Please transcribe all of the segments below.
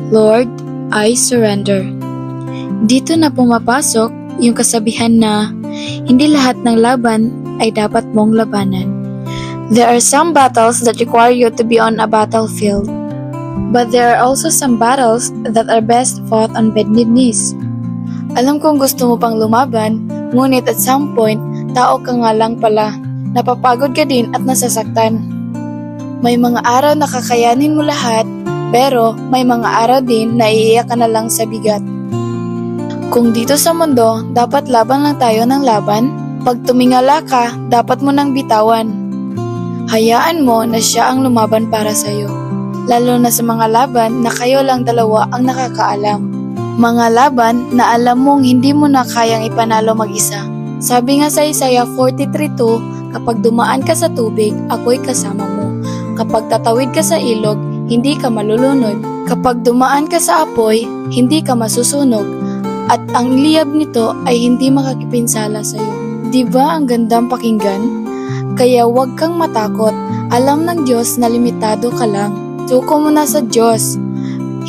Lord, I surrender. Dito na pumapasok yung kasabihan na hindi lahat ng laban ay dapat mong labanan. There are some battles that require you to be on a battlefield. But there are also some battles that are best fought on bended knees. Alam kong gusto mo pang lumaban, ngunit at some point, tao ka nga lang pala. Napapagod ka din at nasasaktan. May mga araw na kakayanin mo lahat, pero may mga araw din na iiyak ka na lang sa bigat. Kung dito sa mundo, dapat laban lang tayo ng laban, pag tumingala ka, dapat mo nang bitawan. Hayaan mo na siya ang lumaban para sa'yo. Lalo na sa mga laban na kayo lang dalawa ang nakakaalam. Mga laban na alam mong hindi mo na kayang ipanalo mag-isa. Sabi nga sa Isaiah 43:2, kapag dumaan ka sa tubig, ako'y kasama mo. Kapag tatawid ka sa ilog, hindi ka malulunod. Kapag dumaan ka sa apoy, hindi ka masusunog. At ang liyab nito ay hindi makakipinsala sa'yo. Diba ang gandang pakinggan? Kaya huwag kang matakot. Alam ng Diyos na limitado ka lang. Suko mo na sa Diyos.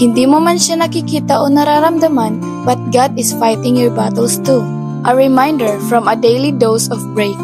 Hindi mo man siya nakikita o nararamdaman, but God is fighting your battles too. A reminder from a daily dose of break.